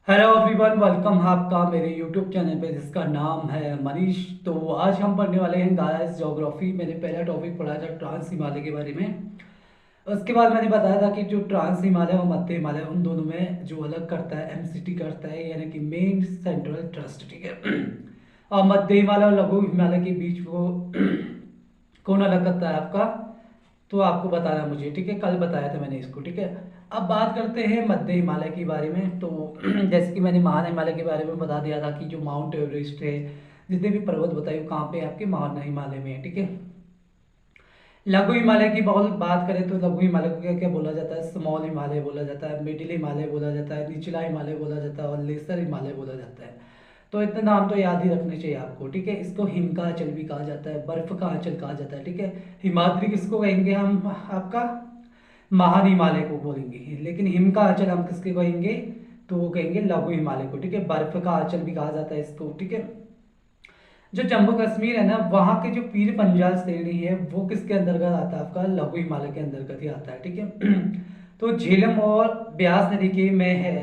Hello everyone, welcome है आपका मेरे यूट्यूब चैनल पे जिसका नाम है मनीष। तो आज हम पढ़ने वाले हैं गाइस ज्योग्राफी। मैंने पहला टॉपिक पढ़ा था ट्रांस हिमालय के बारे में। उसके बाद मैंने बताया था कि जो ट्रांस हिमालय और मध्य हिमालय उन दोनों में जो अलग करता है एमसीटी करता है, यानी कि मेन सेंट्रल ट्रस्ट, ठीक है। और मध्य हिमालय और लघु हिमालय के बीच वो कौन अलग करता है आपका, तो आपको बताना मुझे, ठीक है। कल बताया था मैंने इसको, ठीक है। अब बात करते हैं मध्य हिमालय के बारे में। तो जैसे कि मैंने महान हिमालय के बारे में बता दिया था कि जो माउंट एवरेस्ट है, जितने भी पर्वत बताए वो कहाँ पे है, आपके महान हिमालय में है, ठीक है। लघु हिमालय की बहुत बात करें तो लघु हिमालय को क्या क्या बोला जाता है, स्मॉल हिमालय बोला जाता है, मिडिल हिमालय बोला जाता है, निचला हिमालय बोला जाता है और लेसर हिमालय बोला जाता है। तो इतने नाम तो याद ही रखने चाहिए आपको, ठीक है। इसको हिम का आंचल भी कहा जाता है, बर्फ का आंचल कहा जाता है, ठीक है। हिमाद्री किसको कहेंगे हम, आपका महान हिमालय को बोलेंगे, लेकिन हिम का आंचल हम किसके कहेंगे, तो वो कहेंगे लघु हिमालय को, ठीक है। बर्फ का आंचल भी कहा जाता है इसको, ठीक है। जो जम्मू कश्मीर है ना, वहाँ के जो पीर पंजाल श्रेणी है वो किसके अंतर्गत आता है, आपका लघु हिमालय के अंतर्गत ही आता है, ठीक है। तो झेलम और ब्यास नदी के में है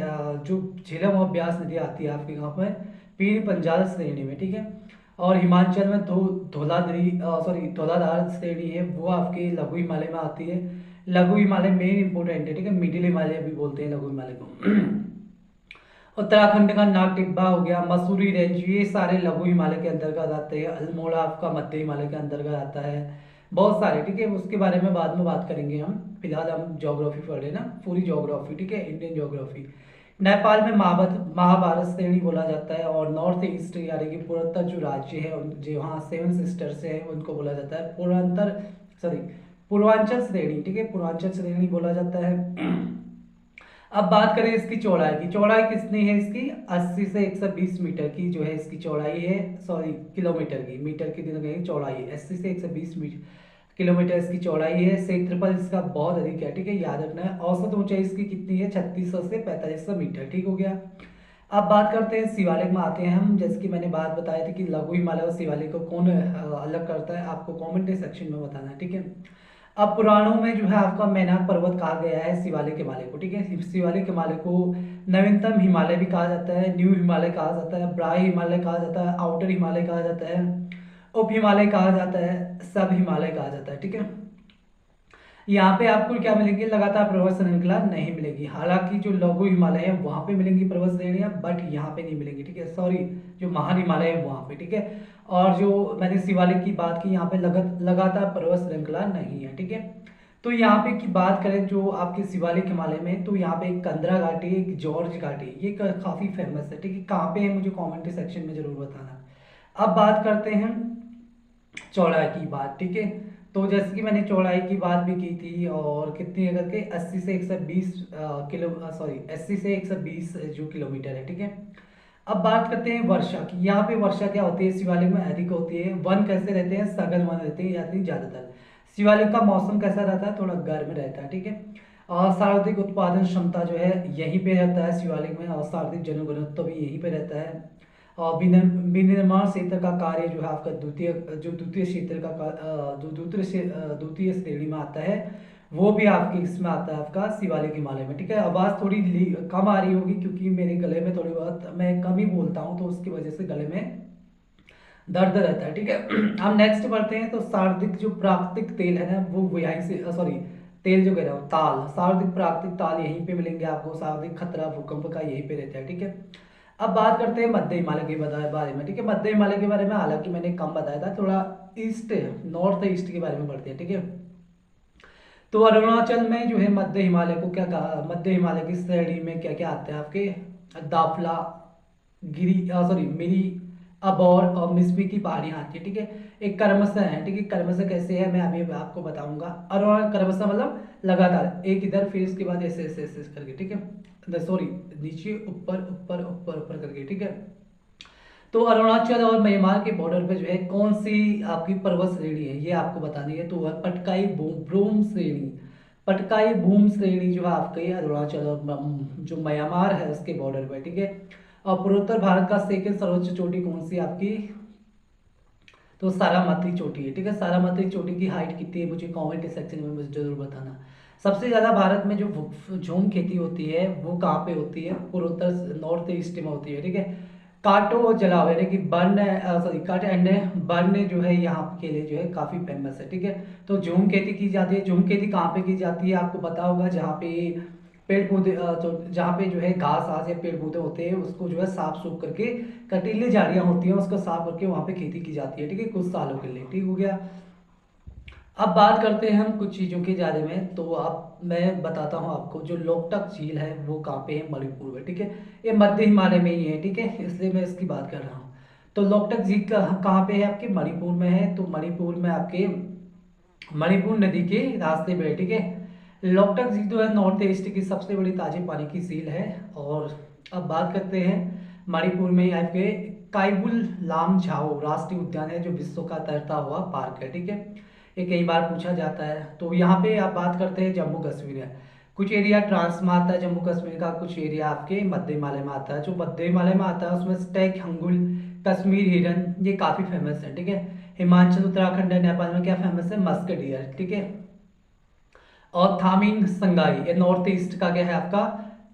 जो झेलम और ब्यास नदी आती है आपके यहाँ पर पीर पंजाल श्रेणी में, ठीक है। और हिमाचल में धौलाधारी धौलाधार श्रेणी है वो आपके लघु हिमालय में आती है। लघु हिमालय मेन इंपोर्टेंट है, ठीक है। मिडिल हिमालय भी बोलते हैं लघु हिमालय को। उत्तराखंड का नाग टिब्बा हो गया, मसूरी रेंज, ये सारे लघु हिमालय के अंतर्गत आते हैं। अल्मोड़ा आपका मध्य हिमालय के अंतर्गत आता है। बहुत सारे, ठीक है। उसके बारे में बाद में बात करेंगे हम। फिलहाल हम ज्योग्राफी पढ़ रहे हैं ना, पूरी ज्योग्राफी, ठीक है, इंडियन ज्योग्राफी। नेपाल में महाभारत श्रेणी बोला जाता है। और नॉर्थ ईस्ट यानी कि पूर्वोत्तर जो राज्य है जो वहाँ सेवन सिस्टर्स है उनको बोला जाता है पूर्वांचल श्रेणी, ठीक है, पूर्वांचल श्रेणी बोला जाता है। अब बात करें इसकी चौड़ाई की। चौड़ाई कितनी है इसकी, 80 से 120 मीटर की जो है इसकी चौड़ाई है। सॉरी, किलोमीटर की, मीटर की दिन कहेंगे, चौड़ाई है 80 से 120 मीटर किलोमीटर इसकी चौड़ाई है। क्षेत्रफल इसका बहुत अधिक है, ठीक है, याद रखना है। औसत ऊंचाई इसकी कितनी है, 3600 से 4500 मीटर, ठीक हो गया। अब बात करते हैं शिवालिक में आते हैं हम। जैसे कि मैंने बात बताई थी कि लघु हिमालय और शिवालिक को कौन अलग करता है, आपको कमेंट सेक्शन में बताना है, ठीक है। अब पुराणों में जो है आपका मैनाक पर्वत कहा गया है शिवालिक हिमालय को, ठीक है। शिवालिक हिमालय को नवीनतम हिमालय भी कहा जाता है, न्यू हिमालय कहा जाता है, ब्राह्य हिमालय कहा जाता है, आउटर हिमालय कहा जाता है, उप हिमालय कहा जाता है, सब हिमालय कहा जाता है, ठीक है। यहाँ पे आपको क्या मिलेंगे, लगातार पर्वत श्रृंखला नहीं मिलेगी। हालांकि जो लघु हिमालय है वहां पे मिलेंगी पर्वत श्रेणियां, बट यहाँ पे नहीं मिलेंगी, ठीक है। सॉरी, जो महान हिमालय है वहां पे, ठीक है। और जो मैंने शिवालिक की बात की, यहाँ पे लगातार पर्वत श्रृंखला नहीं है, ठीक है। तो यहाँ पे की बात करें जो आपके शिवालिक हिमालय में, तो यहाँ पे एक कंदरा घाटी, एक जॉर्ज घाटी, ये काफी फेमस है, ठीक है। कहाँ पे है मुझे कमेंट सेक्शन में जरूर बताना। अब बात करते हैं चौड़ाई की बात, ठीक है। तो जैसे कि मैंने चौड़ाई की बात भी की थी, और कितनी है करके 80 से 120 किलो, सॉरी 80 से 120 जो किलोमीटर है, ठीक है। अब बात करते हैं वर्षा की। यहाँ पे वर्षा क्या होती है, शिवालिक में अधिक होती है। वन कैसे रहते हैं, सघन वन रहते हैं, यानी ज्यादातर। शिवालिक का मौसम कैसा रहता है, थोड़ा गर्म रहता है, ठीक है। और सर्वाधिक उत्पादन क्षमता जो है यहीं पे रहता है शिवालिक में, और सर्वाधिक जनघनत्व भी यहीं पे रहता है। और विनिर्माण क्षेत्र का कार्य जो है आपका द्वितीय क्षेत्र जो द्वितीय श्रेणी में आता है, वो भी आपके इसमें आता है आपका शिवालिक हिमालय में, ठीक है। आवाज़ थोड़ी कम आ रही होगी क्योंकि मेरे गले में थोड़ी बहुत मैं कम ही बोलता हूँ, तो उसकी वजह से गले में दर्द रहता है, ठीक है। हम नेक्स्ट बढ़ते हैं। तो सार्वधिक जो प्राकृतिक तेल है ना, वो यहीं से, सॉरी, तेल जो कह रहा हूँ, ताल, सार्वधिक प्राकृतिक ताल यहीं पे मिलेंगे आपको। सार्वधिक खतरा भूकंप का यहीं पे रहता है, ठीक है। अब बात करते हैं मध्य हिमालय के बारे में, ठीक है। मध्य हिमालय के बारे में हालांकि मैंने कम बताया था, थोड़ा ईस्ट, नॉर्थ ईस्ट के बारे में पढ़ते हैं, ठीक है। तो अरुणाचल में जो है मध्य हिमालय को क्या कहा, मध्य हिमालय की श्रेणी में क्या क्या आते हैं आपके, दाफला, गिरी, सॉरी, मिरी, अबोर और मिस्मी की पहाड़ियाँ आती है, ठीक है। एक कर्मशः है, ठीक है। कर्मशः कैसे है मैं अभी आपको बताऊंगा। और कर्मशः मतलब लगातार एक इधर, फिर उसके बाद ऐसे ऐसे ऐसे करके, ठीक है, सॉरी, नीचे ऊपर ऊपर ऊपर ऊपर करके, ठीक है। तो अरुणाचल और म्यांमार के बॉर्डर पे जो है कौन सी आपकी पर्वत श्रेणी है, ये आपको बतानी है। तो वह पटकाई भूम श्रेणी, पटकाई भूम श्रेणी जो है आपके अरुणाचल और जो म्यांमार है उसके बॉर्डर पे, ठीक है। और पूर्वोत्तर भारत का सेकंड सर्वोच्च चोटी कौन सी आपकी, तो सारामती चोटी है, ठीक है। सारामती चोटी की हाइट कितनी है मुझे कमेंट सेक्शन में मुझे जरूर बताना। सबसे ज़्यादा भारत में जो झूम खेती होती है वो कहाँ पे होती है, पूर्वोत्तर नॉर्थ ईस्ट में होती है, ठीक है। काटो जलाओ यानी कि burn, sorry cut and burn जो है यहाँ के लिए जो है काफ़ी फेमस है, ठीक है। तो झूम खेती की जाती है। झूम खेती कहाँ पे की जाती है आपको पता होगा, जहाँ पे पेड़ पौधे तो जहाँ पे जो है घास आस या पेड़ पौधे होते हैं उसको जो है साफ सूफ करके, कटीली झाड़ियाँ होती हैं उसको साफ करके वहाँ पे खेती की जाती है, ठीक है, कुछ सालों के लिए, ठीक हो गया। अब बात करते हैं हम कुछ चीज़ों के बारे में। तो अब मैं बताता हूँ आपको, जो लोकटक झील है वो कहाँ पे है, मणिपुर में, ठीक है। ये मध्य हिमालय में ही है, ठीक है, इसलिए मैं इसकी बात कर रहा हूँ। तो लोकटक झील कहाँ पे है, आपके मणिपुर में है। तो मणिपुर में आपके मणिपुर नदी के रास्ते पे है, ठीक है। लोकटक झील जो है नॉर्थ ईस्ट की सबसे बड़ी ताजे पानी की झील है। और अब बात करते हैं मणिपुर में आपके काइबुल लामझाओ राष्ट्रीय उद्यान है, जो विश्व का तैरता हुआ पार्क है, ठीक है। ये कई बार पूछा जाता है। तो यहाँ पे आप बात करते हैं जम्मू कश्मीर है। कुछ एरिया ट्रांस में आता है जम्मू कश्मीर का, कुछ एरिया आपके मध्य हिमालय में आता है। जो मध्य हिमालय में आता है उसमें स्टैग, हंगुल, कश्मीर हिरन ये काफी फेमस है, ठीक है। हिमाचल, उत्तराखंड है, नेपाल में क्या फेमस है, मस्क डियर, ठीक है। और थामिंग संगाई ये नॉर्थ ईस्ट का क्या है आपका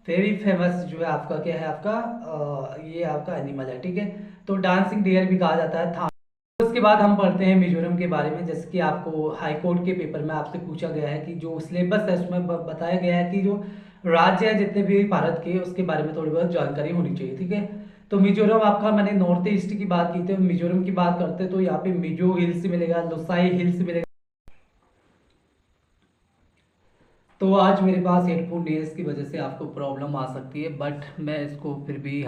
वेरी फेमस जो है आपका क्या है आपका ये आपका एनिमल है, ठीक है। तो डांसिंग डियर भी कहा जाता है था। उसके बाद हम पढ़ते हैं मिजोरम के बारे में। जैसे कि आपको हाई कोर्ट के पेपर में आपसे पूछा गया है कि जो सिलेबस है उसमें बताया गया है कि जो राज्य है जितने भी भारत के उसके बारे में थोड़ी बहुत जानकारी होनी चाहिए, ठीक है। तो मिजोरम आपका, मैंने नॉर्थ ईस्ट की बात की थी, मिजोरम की बात करते तो यहाँ पे मिजो हिल्स मिलेगा, लोसाई हिल्स मिलेगा। तो आज मेरे पास हेडफोन नहीं है, इसकी वजह से आपको प्रॉब्लम आ सकती है, बट मैं इसको फिर भी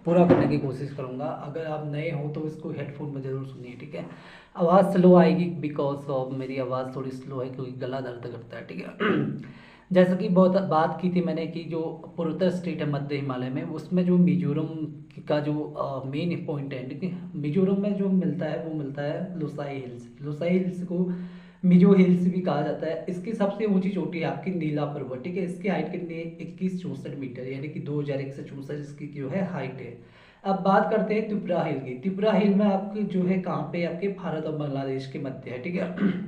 पूरा करने की कोशिश करूँगा। अगर आप नए हो तो इसको हेडफोन में ज़रूर सुनिए, ठीक है। आवाज़ स्लो आएगी बिकॉज ऑफ मेरी आवाज़ थोड़ी स्लो है क्योंकि गला दर्द करता है, ठीक है। जैसा कि बहुत बात की थी मैंने कि जो पूर्वोत्तर स्टेट है मध्य हिमालय में, उसमें जो मिजोरम का जो मेन पॉइंट है, ठीक है, मिजोरम में जो मिलता है वो मिलता है लोसाई हिल्स। लोसाई हिल्स को मिजो हिल्स भी कहा जाता है। इसकी सबसे ऊंची चोटी है आपकी नीला पर्वत, ठीक है। इसकी हाइट कितनी है, 2164 मीटर, यानी कि 2164 इसकी जो है हाइट है। अब बात करते हैं त्रिपुरा हिल की। त्रिपुरा हिल में आपकी जो है कहाँ पे, आपके भारत और बांग्लादेश के मध्य है, ठीक है।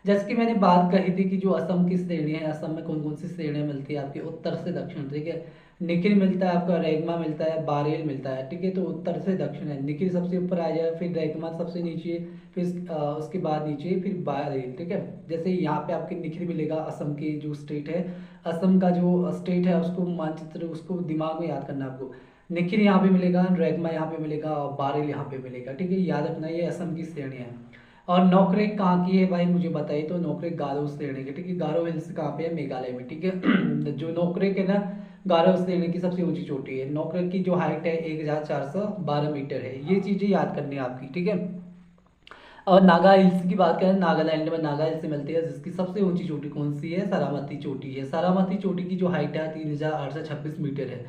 जैसे कि मैंने बात कही थी कि जो असम की श्रेणी है, असम में कौन कौन सी श्रेणियां मिलती है आपके उत्तर से दक्षिण, ठीक है। निखिल मिलता है आपका, रेगमा मिलता है, बारेल मिलता है, ठीक है। तो उत्तर से दक्षिण है, निखिल सबसे ऊपर आ जाए, फिर रेगमा सबसे नीचे, फिर उसके बाद नीचे, फिर बारेल, ठीक है। जैसे यहाँ पे आपके निखिल मिलेगा, असम की जो स्टेट है, असम का जो स्टेट है उसको मानचित्र उसको दिमाग में याद करना है आपको। निखिल यहाँ पे मिलेगा, रेगमा यहाँ पे मिलेगा और बारेल यहाँ पे मिलेगा, ठीक है। याद रखना ये असम की श्रेणी है। और नोकरेक कहाँ की है भाई मुझे बताइए। तो नोकरेक गारो श्रेणी की, ठीक है। गारो हिल्स कहाँ पे है, मेघालय में, ठीक है। जो नोकरेक है ना, गारो श्रेणी की सबसे ऊंची चोटी है। नोकरेक की जो हाइट है 1412 मीटर है। ये चीजें याद करनी है आपकी, ठीक है। और नागा हिल्स की बात करें, नागालैंड में नागा हिल्स मिलती है, जिसकी सबसे ऊंची चोटी कौन सी है, सारामती चोटी है। सारामती चोटी की जो हाइट है 3826 मीटर है।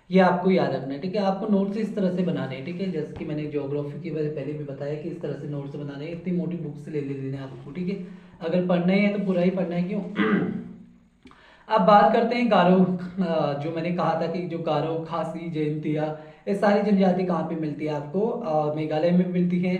ये आपको याद रखना है, ठीक है। आपको नोट्स इस तरह से बनाने हैं, ठीक है। जैसे कि मैंने ज्योग्राफी की वजह पहले भी बताया कि इस तरह से नोट्स बनाने हैं, इतनी मोटी बुक से ले लेने हैं आपको, ठीक है। अगर पढ़ना ही है तो पूरा ही पढ़ना है, क्यों। अब बात करते हैं गारो, जो मैंने कहा था कि जो गारो, खासी, जयंतिया ये सारी जनजाति कहाँ पे मिलती है आपको, मेघालय में मिलती है।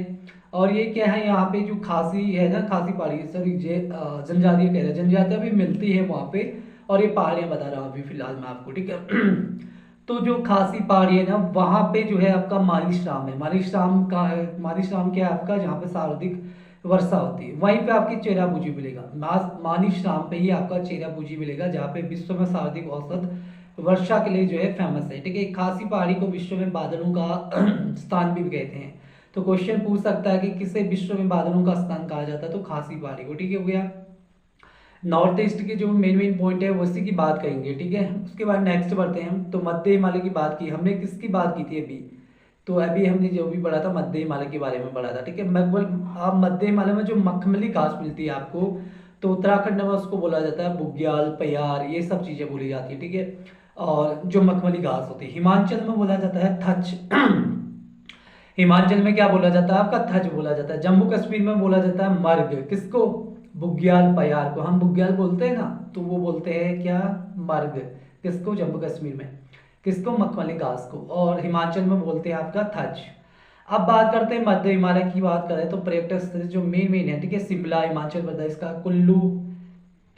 और ये क्या है, यहाँ पे जो खासी है ना, खासी पहाड़ी, सॉरी जनजातियाँ कह रहे हैं, जनजातियाँ भी मिलती है वहाँ पे। और ये पहाड़ियाँ बता रहा हूँ अभी फिलहाल मैं आपको, ठीक है। तो जो खासी पहाड़ी है ना, वहाँ पे जो है आपका मालिश्राम है। मालिश्राम का है, मालिश्राम क्या है आपका, जहाँ पे सर्वाधिक वर्षा होती है। वहीं पे आपकी चेरापूंजी मिलेगा, मानिशराम पे ही आपका चेरापूंजी मिलेगा, जहाँ पे विश्व में सर्वाधिक औसत वर्षा के लिए जो है फेमस है, ठीक है। खासी पहाड़ी को विश्व में बादलों का स्थान भी कहते हैं। तो क्वेश्चन पूछ सकता है कि किसे विश्व में बादलों का स्थान कहा जाता है, तो खासी पहाड़ी को, ठीक है, हो गया। नॉर्थ ईस्ट के जो मेन मेन पॉइंट है उसी की बात करेंगे, ठीक है। उसके बाद नेक्स्ट बढ़ते हैं हम। तो मध्य हिमालय की बात की हमने, किसकी बात की थी अभी, तो अभी हमने जो भी पढ़ा था मध्य हिमालय के बारे में पढ़ा था, ठीक है। आप मध्य हिमालय में जो मखमली घास मिलती है आपको, तो उत्तराखंड में उसको बोला जाता है बुग्याल, पयार, ये सब चीजें बोली जाती है, ठीक है। और जो मखमली घास होती है, हिमाचल में बोला जाता है थच। हिमाचल में क्या बोला जाता है आपका, थच बोला जाता है। जम्मू कश्मीर में बोला जाता है मर्ग, किसको, बुग्याल पयार को। हम बुग्याल बोलते हैं ना, तो वो बोलते हैं क्या, मर्ग, किसको, जम्मू कश्मीर में, किसको, मखमली घास को। और हिमाचल में बोलते हैं आपका थच। अब बात करते हैं मध्य हिमालय की, बात करें तो पर्यटक स्थल जो मेन मेन है, ठीक है, शिमला हिमाचल प्रदेश का, कुल्लू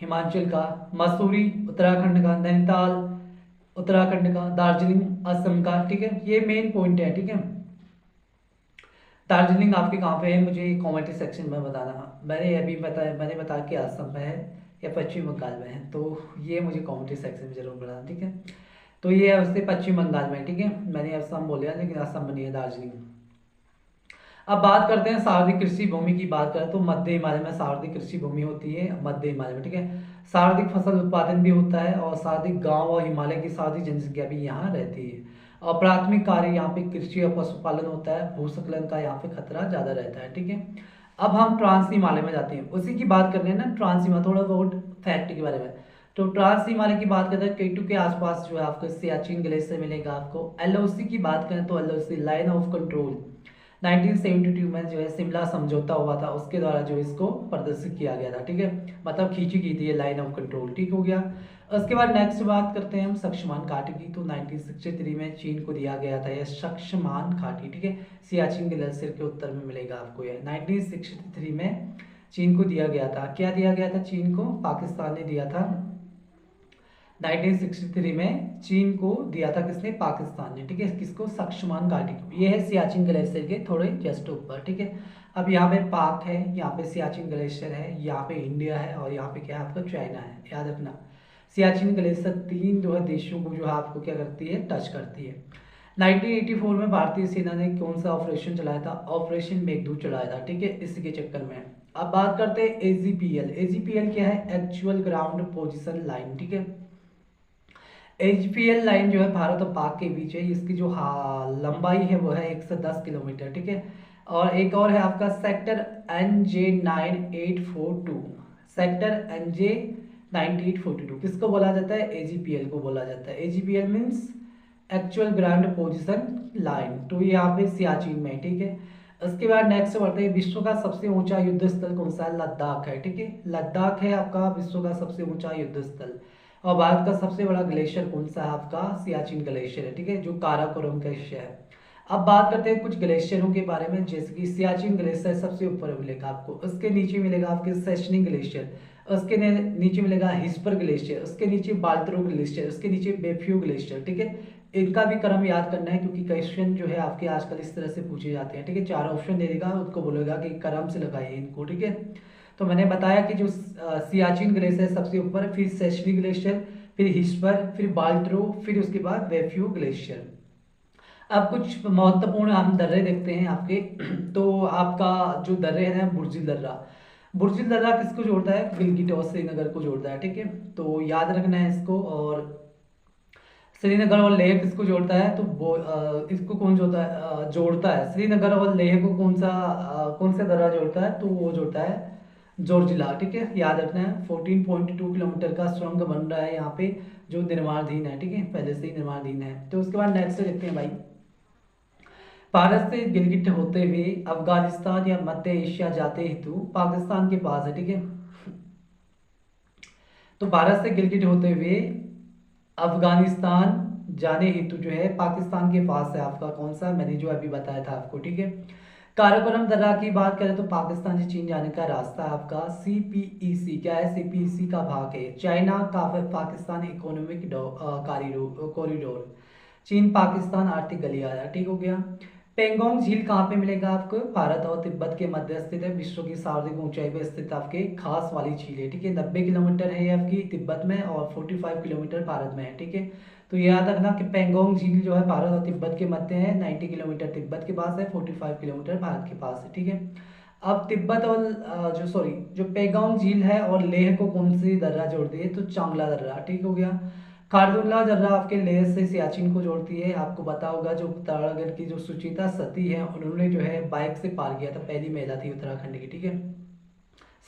हिमाचल का, मसूरी उत्तराखंड का, नैनीताल उत्तराखंड का, दार्जिलिंग असम का। ठीक है, ये मेन पॉइंट है। ठीक है, दार्जिलिंग आपके कहाँ पे है मुझे कमेंट सेक्शन में बताना। मैंने अभी बताया, मैंने बताया कि असम में है या पश्चिम बंगाल में है, तो ये मुझे कमेंट सेक्शन में जरूर बताना। ठीक है, तो ये है उससे पश्चिम बंगाल में। ठीक है, मैंने असम बोला लेकिन असम में नहीं है, दार्जिलिंग। अब बात करते हैं सार्वधिक कृषि भूमि की। बात करें तो मध्य हिमालय में सार्वधिक कृषि भूमि होती है, मध्य हिमालय में। ठीक है, सार्वधिक फसल उत्पादन भी होता है और सार्वधिक गांव और हिमालय की सार्वधिक जनसंख्या भी यहाँ रहती है। और प्राथमिक कार्य यहाँ पे कृषि और पशुपालन होता है, भूस्खलन का यहाँ पे खतरा ज्यादा रहता है। ठीक है, अब हम ट्रांस हिमालय में जाते हैं, उसी की बात कर रहे हैं ना, ट्रांस हिमालय, थोड़ा बहुत फैक्ट के बारे में। तो ट्रांस हिमालय की बात करते हैं, केटू के आसपास जो है आपको सियाचिन ग्लेशियर मिलेगा। आपको एलओसी की बात करें तो एलओसी लाइन ऑफ कंट्रोल 1972 में जो है शिमला समझौता हुआ था, उसके द्वारा जो इसको प्रदर्शित किया गया था। ठीक है, मतलब खींची गई थी ये लाइन ऑफ कंट्रोल। ठीक हो गया। उसके बाद नेक्स्ट बात करते हैं हम सक्समान घाटी की। तो 1963 में चीन को दिया गया था यह सक्समान घाटी। ठीक है, सियाचिन ग्लेशियर के उत्तर में मिलेगा आपको यह। 1963 में चीन को दिया गया था। क्या दिया गया था चीन को? पाकिस्तान ने दिया था। 1963 में चीन को दिया था किसने? पाकिस्तान ने। ठीक है, किसको? सक्समान घाटी को। ये है सियाचिन ग्लेशियर के थोड़े जस्ट ऊपर। ठीक है, अब यहाँ पे पाक है, यहाँ पे सियाचिन ग्लेशियर है, यहाँ पे इंडिया है और यहाँ पे क्या है आपका? चाइना है। याद रखना, सियाचिन ग्लेशियर तीन जो है देशों को जो है आपको क्या करती है? टच करती है। 1984 में भारतीय सेना ने कौन सा ऑपरेशन चलाया था? ऑपरेशन मेघदूत चलाया था। ठीक है, इसी के चक्कर में। अब बात करते हैं एजीपीएल। एजीपीएल क्या है? Actual ground position line. ठीक है, एचपीएल लाइन जो है भारत और पाक के बीच है। इसकी जो लंबाई है वो है 110 किलोमीटर। ठीक है, और एक और है आपका सेक्टर NJ9842। सेक्टर NJ9842 किसको बोला जाता है? एजीपीएल को बोला जाता है। AGPL means actual ground position line. तो ये यहाँ पे सियाचिन में। ठीक है, उसके बाद नेक्स्ट बढ़ते हैं, विश्व का सबसे ऊंचा युद्ध स्थल कौन सा है? लद्दाख है। ठीक है, लद्दाख है आपका विश्व का सबसे ऊंचा युद्ध स्थल। और भारत का सबसे बड़ा ग्लेशियर कौन सा है? आपका सियाचिन ग्लेशियर है। ठीक है, जो काराकोरम ग्लेशियर है। अब बात करते हैं कुछ ग्लेशियरों के बारे में, जैसे कि सियाचिन ग्लेशियर सबसे ऊपर मिलेगा आपको, उसके नीचे मिलेगा आपके सेशनी ग्लेशियर, उसके नीचे मिलेगा हिस्पर ग्लेशियर, उसके नीचे बाल्टरो ग्लेशियर, उसके नीचे बेफ्यू ग्लेशियर। ठीक है, इनका भी क्रम याद करना है क्योंकि क्वेश्चन जो है आपके आजकल इस तरह से पूछे जाते हैं। ठीक है, चार ऑप्शन दे देगा, उसको बोलेगा कि क्रम से लगाइए इनको। ठीक है, तो मैंने बताया कि जो सियाचिन ग्लेशियर सबसे ऊपर, फिर सेशनी ग्लेशियर, फिर हिस्पर, फिर बाल्टरो, फिर उसके बाद बेफ्यू ग्लेशियर। अब कुछ महत्वपूर्ण हम दर्रे देखते हैं आपके। तो आपका जो दर्रे है ना, बुर्जिल दर्रा। बुर्जिल दर्रा किसको जोड़ता है? गिलगिट और श्रीनगर को जोड़ता है। ठीक है, तो याद रखना है इसको। और श्रीनगर और लेह किसको जोड़ता है? तो वो इसको कौन जोड़ता है? जोड़ता है श्रीनगर और लेह को कौन सा कौन सा दर्रा जोड़ता है? तो वो जोड़ता है जोरजिला। ठीक है, याद रखना है। 14.2 किलोमीटर का सुरंग बन रहा है यहाँ पे, जो निर्माणाधीन है। ठीक है, पहले से ही निर्माणाधीन है। तो उसके बाद नेक्स्ट देखते हैं भाई, भारत से गिलगिट होते हुए अफगानिस्तान या मध्य एशिया जाते हेतु पाकिस्तान के पास है। ठीक है, तो भारत से गिलगिट होते हुए अफगानिस्तान जाने हेतु जो है पाकिस्तान के पास है आपका कौन सा? मैंने जो अभी बताया था आपको। ठीक है, काराकोरम दर्रा की बात करें तो पाकिस्तान से चीन जाने का रास्ता है आपका सीपीईसी। क्या है? सीपीईसी का भाग है, चाइना का पाकिस्तान इकोनॉमिक कॉरिडोर, चीन पाकिस्तान आर्थिक गलियारा। ठीक हो गया। पेंगोंग झील कहाँ पे मिलेगा आपको? भारत और तिब्बत के मध्य स्थित है, विश्व की सर्वाधिक ऊंचाई पर स्थित आपके खास वाली झील है। ठीक है, 90 किलोमीटर है ये आपकी तिब्बत में और 45 किलोमीटर भारत में है। ठीक है, तो याद रखना कि पेंगोंग झील जो है भारत और तिब्बत के मध्य है, 90 किलोमीटर तिब्बत के पास है, 45 किलोमीटर भारत के पास है। ठीक है, अब तिब्बत और जो पेंगोंग झील है और लेह को कौन सी दर्रा जोड़ती है? तो चांगला दर्रा। ठीक हो गया। खारदुल्ला दर्रा आपके लेह से सियाचिन को जोड़ती है। आपको पता होगा जो पिथौरागढ़ की जो सुचिता सती है, उन्होंने जो है बाइक से पार किया था, पहली महिला थी उत्तराखंड की। ठीक है,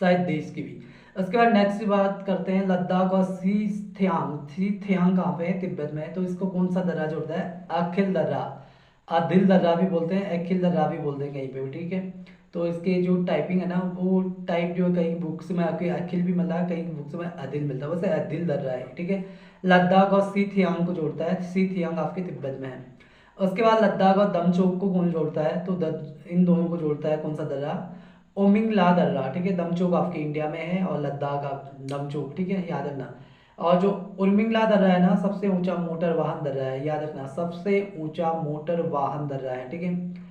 शायद देश की भी। उसके बाद नेक्स्ट बात करते हैं लद्दाख और सीथियांग। सीथियांग कहाँ पे है? तिब्बत में है। तो इसको कौन सा दर्रा जोड़ता है? अखिल दर्रा, आदिल दर्रा भी बोलते हैं, अखिल दर्रा भी बोलते हैं कहीं पे भी। ठीक है, तो इसके जो टाइपिंग है ना, वो टाइप जो है कहीं बुक्स में आपके अखिल भी मिलता है, कहीं बुक्स में आदिल मिलता है, वैसे आदिल दर्रा है। ठीक है, लद्दाख और सीथियांग को जोड़ता है, सीथियांग आपके तिब्बत में है। उसके बाद लद्दाख और दमचोक को कौन जोड़ता है? तो इन दोनों को जोड़ता है कौन सा दर्रा? ओमिंगला दर्रा, ठीक है, दमचोक आपके इंडिया में है, और लद्दाख आप दमचोक, ठीक है, याद रखना। और जो उर्मिंगला दर्रा है ना, सबसे ऊंचा मोटर वाहन दर्रा है, याद रखना, सबसे ऊंचा मोटर वाहन दर्रा है, ठीक है।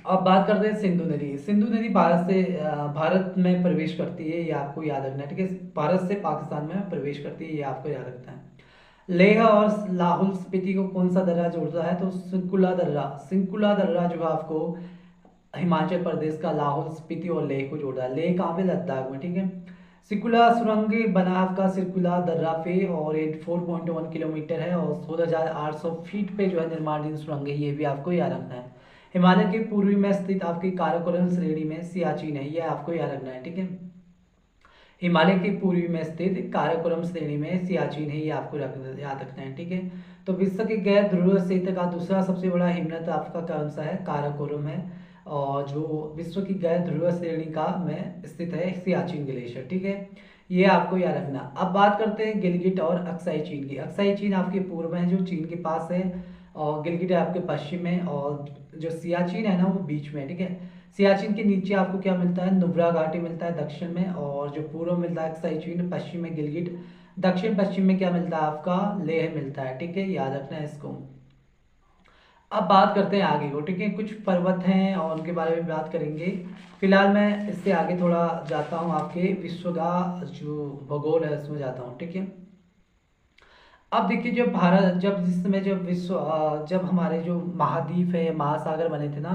अब बात करते हैं सिंधु नदी। सिंधु नदी भारत में प्रवेश करती है, ये आपको याद रखना है, ठीक है। भारत से पाकिस्तान में प्रवेश करती है, ये आपको याद रखना है। लेह और लाहौल स्पीति को कौन सा दर्रा जोड़ता है, तो सिंकुला दर्रा। सिंकुला दर्रा जो है आपको हिमाचल प्रदेश का लाहौल स्पीति और लेह को जोड़ता है। लेह कहाँ पे, लद्दाख में, ठीक है। सिकुला सुरंग बना आपका सिरकुला दर्रा पे, और ये 4.1 किलोमीटर है, और 16,800 फीट पे जो है निर्माणाधीन सुरंग है, ये भी आपको याद रखना है। हिमालय के पूर्वी में स्थित आपकी काराकोरम श्रेणी में सियाचिन है, यह आपको याद रखना है, ठीक है। हिमालय के पूर्वी में स्थित काराकोरम श्रेणी में सियाचिन है, ये आपको याद रखना है, ठीक है। तो विश्व के गैर ध्रुव क्षेत्र का दूसरा सबसे बड़ा हिमनद आपका कौन सा है, काराकोरम है। और जो विश्व की गैर ध्रुव श्रेणी का में स्थित है सियाचिन ग्लेशियर, ठीक है, ये आपको याद रखना। अब बात करते हैं गिलगिट और अक्साई चीन की। अक्साई चीन आपके पूर्व में है, जो चीन के पास है, और गिलगिट है आपके पश्चिम में, और जो सियाचिन है ना वो बीच में, ठीक है। सियाचिन के नीचे आपको क्या मिलता है, नुब्रा घाटी मिलता है दक्षिण में, और जो पूर्व मिलता है अक्साई चीन, पश्चिम में गिलगिट, दक्षिण पश्चिम में क्या मिलता है आपका, लेह मिलता है, ठीक है, याद रखना है इसको। अब बात करते हैं आगे को, ठीक है। कुछ पर्वत हैं और उनके बारे में बात करेंगे। फिलहाल मैं इससे आगे थोड़ा जाता हूँ, आपके विश्व का जो भूगोल है उसमें जाता हूँ, ठीक है। अब देखिए, जब भारत जब जिस समय जब जब हमारे जो महाद्वीप है, महासागर बने थे ना,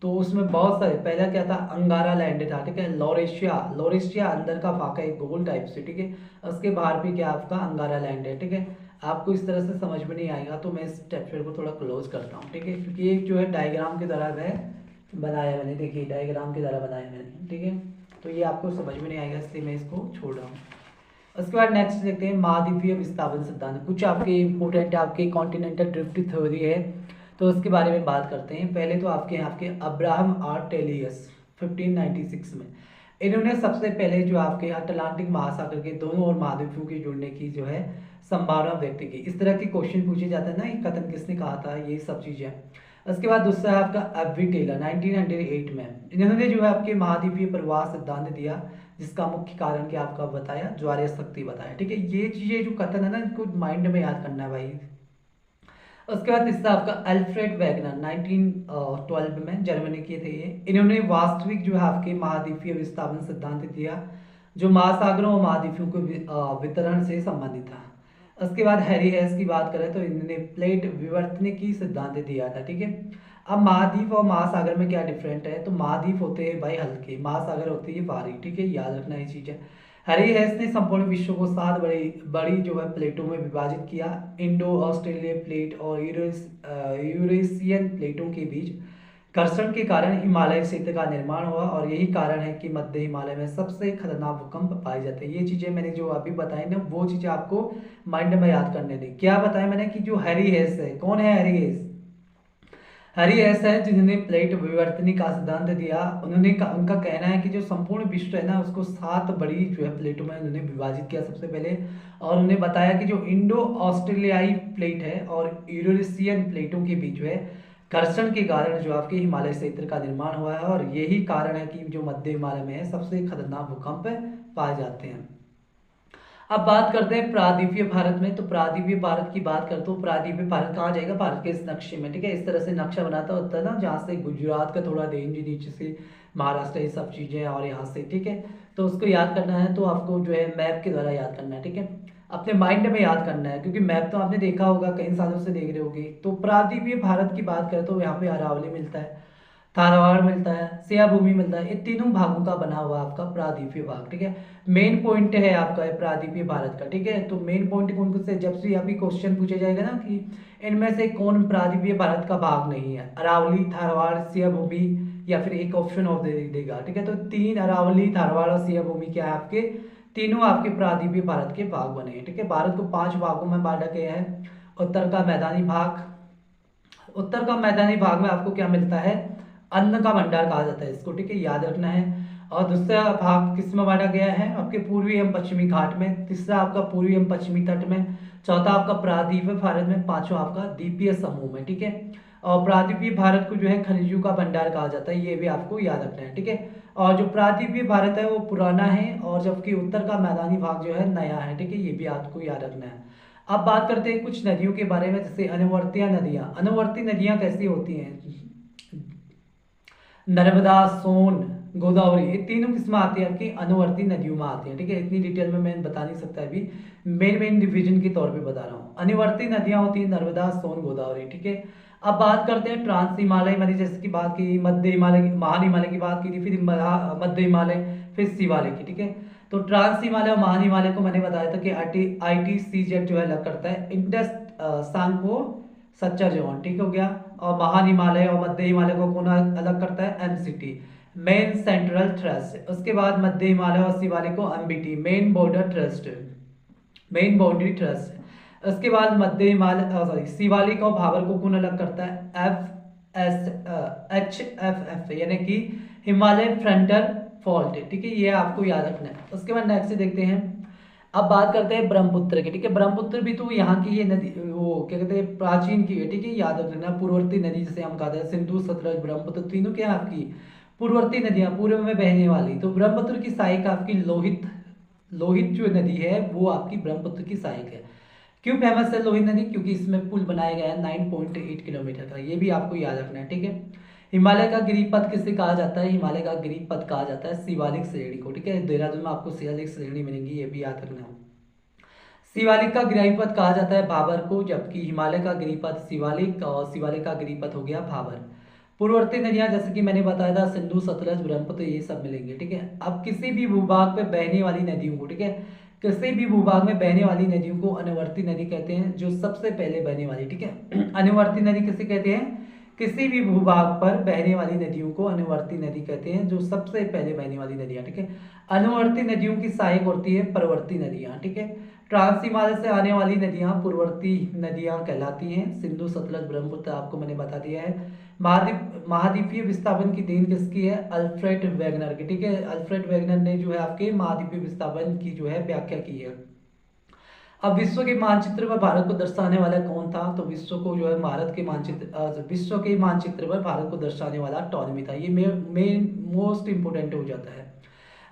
तो उसमें बहुत सारे, पहला क्या था, अंगारा लैंड था, ठीक है, लॉरेशिया। लॉरेशिया अंदर का फाका एक गोल टाइप से, ठीक है। उसके बाहर भी क्या आपका अंगारा लैंड है, ठीक है। आपको इस तरह से समझ में नहीं आएगा, तो मैं इस चैप्टर को थोड़ा क्लोज करता हूँ, ठीक है, क्योंकि एक जो है डायग्राम की तरह है बनाया मैंने, देखिए डायग्राम की तरह बनाया मैंने, ठीक है। तो ये आपको समझ में नहीं आएगा, इसलिए मैं इसको छोड़ रहा हूँ। उसके बाद नेक्स्ट देखते हैं महाद्वीपीय विस्थापन सिद्धांत। कुछ आपके इंपोर्टेंट आपके कॉन्टिनेंटल ड्रिफ्ट थ्योरी है, तो उसके बारे में बात करते हैं। पहले तो आपके अब्राहम आर टेलियस 1596 में, इन्होंने सबसे पहले जो आपके अटलांटिक महासागर के दोनों और महाद्वीपों के जुड़ने की जो है संभावना व्यक्त की। इस तरह के क्वेश्चन पूछे जाते हैं ना, ये कथन किसने कहा था, ये सब चीजें। उसके बाद दूसरा है आपका एफवी टेलर 1908 में, इन्होंने जो है आपके महाद्वीपीय प्रवाह सिद्धांत दिया, जिसका मुख्य कारण क्या आपका बताया, ज्वारीय शक्ति बताया, ठीक है। ये चीजें जो कथन है ना, इनको माइंड में याद करना है भाई। उसके बाद तीसरा आपका अल्फ्रेड वेगनर 1912 में, जर्मनी के थे ये, इन्होंने वास्तविक जो है आपके महाद्वीपीय विस्थापन सिद्धांत दिया, जो महासागरों और महाद्वीपों के वितरण से संबंधित था। उसके बाद हैरी हेस की बात करें तो इन्होंने प्लेट विवर्तन की सिद्धांत दिया था, ठीक है। अब महाद्वीप और महासागर में क्या डिफरेंट है, तो महाद्वीप होते हैं भाई हल्के, महासागर होते हैं भारी, ठीक है, याद रखना ये चीज है। हैरी हेस ने संपूर्ण विश्व को 7 बड़ी बड़ी जो है प्लेटों में विभाजित किया। इंडो ऑस्ट्रेलिया प्लेट और यूरेशियन प्लेटों के बीच घर्षण के कारण हिमालय क्षेत्र का निर्माण हुआ, और यही कारण है कि मध्य हिमालय में सबसे खतरनाक भूकंप पाए जाते हैं। ये चीजें मैंने जो अभी बताई ना, वो चीजें आपको माइंड में याद करने दी। क्या बताया मैंने कि जो हैरी हेस है, कौन है हैरी हेस, हैरी हेस है जिन्होंने प्लेट विवर्तनी का सिद्धांत दिया। उनका कहना है कि जो संपूर्ण विश्व है ना, उसको 7 बड़ी जो है प्लेटों में उन्होंने विभाजित किया सबसे पहले, और उन्हें बताया कि जो इंडो ऑस्ट्रेलियाई प्लेट है और यूरेशियन प्लेटों के बीच जो है घर्षण के कारण जो आपके हिमालय क्षेत्र का निर्माण हुआ है, और यही कारण है कि जो मध्य हिमालय में है सबसे खतरनाक भूकंप पाए जाते हैं। अब बात करते हैं प्रायद्वीपीय भारत में। तो प्रायद्वीपीय भारत की बात करते हो, प्रायद्वीपीय भारत कहाँ जाएगा, भारत के इस नक्शे में, ठीक है। इस तरह से नक्शा बनाता होता है ना, जहाँ से गुजरात का थोड़ा रेंज, नीचे से महाराष्ट्र, ये सब चीजें, और यहाँ से, ठीक है। तो उसको याद करना है, तो आपको जो है मैप के द्वारा याद करना है, ठीक है, अपने माइंड में याद करना है, क्योंकि मैप तो आपने देखा होगा, कई सालों से देख रहे होगे। तो प्रायद्वीपीय भारत की बात करें तो यहाँ पे अरावली मिलता है, धारवाड़ मिलता है, सिया भूमि मिलता है, ये तीनों भागों का बना हुआ आपका प्रायद्वीपीय भाग, ठीक है। मेन पॉइंट है आपका प्रायद्वीपीय भारत का, ठीक है। तो मेन पॉइंट कौन कौन से, जब से अभी क्वेश्चन पूछे जाएगा ना कि इनमें से कौन प्रायद्वीपीय भारत का भाग नहीं है, अरावली, धारवाड़, सिया भूमि, या फिर एक ऑप्शन ऑफ दे देगा, ठीक है। तो 3 अरावली, धारवाड़ और सिया भूमि क्या है आपके, तीनों आपके प्रायद्वीपीय भारत के भाग बने हैं, ठीक है। भारत को 5 भागों में बांटा गया है। उत्तर का मैदानी भाग, उत्तर का मैदानी भाग में आपको क्या मिलता है, अन्न का भंडार कहा जाता है इसको, ठीक है, याद रखना है। और दूसरा भाग किस में बांटा गया है, आपके पूर्वी एवं पश्चिमी घाट में, तीसरा आपका पूर्वी एवं पश्चिमी तट में, चौथा आपका प्रायद्वीपीय भारत में, पांचवा आपका द्वीपीय समूह में, ठीक है। और प्रायद्वीपीय भारत को जो है खनिजों का भंडार कहा जाता है, ये भी आपको याद रखना है, ठीक है। और जो प्रायद्वीपीय भारत है वो पुराना है, और जबकि उत्तर का मैदानी भाग जो है नया है, ठीक है, ये भी आपको याद रखना है। अब बात करते हैं कुछ नदियों के बारे में, जैसे अनुवर्तीय नदियाँ। अनुवर्ती नदियाँ कैसी होती हैं? नर्मदा, सोन, गोदावरी, ये तीनों किस्में आती है आपकी अनुवर्ती नदियों में आती है, ठीक है। इतनी डिटेल में मैं बता नहीं सकता, अभी मेन डिवीजन के तौर पे बता रहा हूँ। अनुवर्ती नदियां होती है नर्मदा, सोन, गोदावरी, ठीक है। अब बात करते हैं ट्रांस हिमालय, मैंने जैसे की बात की, मध्य हिमालय, महान हिमालय की बात की थी, फिर मध्य हिमालय, फिर शिवालय की, ठीक है। तो ट्रांस हिमालय और महान हिमालय को मैंने बताया था कि ITCZ जो है अलग करता है, इंडस सांगपो सच्चा जोन, ठीक हो गया। और महान हिमालय और मध्य हिमालय को कौन अलग करता है? MCT, main central thrust. उसके बाद मध्य हिमालय और शिवालिक को MBT, main border thrust, main boundary thrust. उसके बाद मध्य हिमालय शिवालिक और भाबर को कौन अलग करता है? HFF, यानी कि हिमालय फ्रंटल फॉल्ट, ठीक है, ये आपको याद रखना है। उसके बाद नेक्स्ट देखते हैं, अब बात करते हैं ब्रह्मपुत्र की, ठीक है। ब्रह्मपुत्र भी तो यहाँ की ये नदी, वो क्या कहते हैं, प्राचीन की है, ठीक है, याद रखना। पूर्ववर्ती नदी जिसे हम कहते हैं, सिंधु, सतलज, ब्रह्मपुत्र, तीनों क्या आपकी पूर्ववर्ती नदियां, पूर्व में बहने वाली। तो ब्रह्मपुत्र की सहायक आपकी लोहित, लोहित जो नदी है वो आपकी ब्रह्मपुत्र की सहायक है। क्यों फेमस है लोहित नदी? क्योंकि इसमें पुल बनाया गया है 9.8 किलोमीटर का, ये भी आपको याद रखना है, ठीक है। हिमालय का गिरिपथ किसे कहा जाता है? हिमालय का गिरिपथ कहा जाता है शिवालिक श्रेणी को, ठीक है। देहरादून में आपको शिवालिक श्रेणी मिलेंगी, ये भी याद रखना है। शिवालिक का गिरिपथ कहा जाता है भाबर को, जबकि हिमालय का गिरिपथ शिवालिक, और शिवालिक का गिरिपथ हो गया भाबर। पूर्ववर्ती नदियां जैसे कि मैंने बताया था, सिंधु, सतलज, ब्रह्मपुत्र, ये सब मिलेंगे, ठीक है। अब किसी भी भूभाग पे बहने वाली नदियों को, ठीक है, किसी भी भूभाग में बहने वाली नदियों को अनुवर्ती नदी कहते हैं, जो सबसे पहले बहने वाली, ठीक है। अनुवर्ती नदी किसे कहते हैं? किसी भी भूभाग पर बहने वाली नदियों को अनुवर्ती नदी कहते हैं, जो सबसे पहले बहने वाली नदियां, ठीक है। अनुवर्ती नदियों की सहायक होती है प्रवर्ती नदियां, ठीक है। ट्रांस हिमालय से आने वाली नदियां पूर्ववर्ती नदियां कहलाती हैं। सिंधु, सतलज, ब्रह्मपुत्र आपको मैंने बता दिया है। महाद्वीपीय विस्थापन की देन किसकी है? अल्फ्रेड वेगनर की, ठीक है। अल्फ्रेड वेगनर ने जो है आपके महाद्वीपीय विस्थापन की जो है व्याख्या की है। अब विश्व के मानचित्र पर भारत को दर्शाने वाला कौन था? तो विश्व को जो है भारत के मानचित्र, विश्व के मानचित्र पर भारत को दर्शाने वाला टॉलमी था। ये मेन मोस्ट इंपोर्टेंट हो जाता है।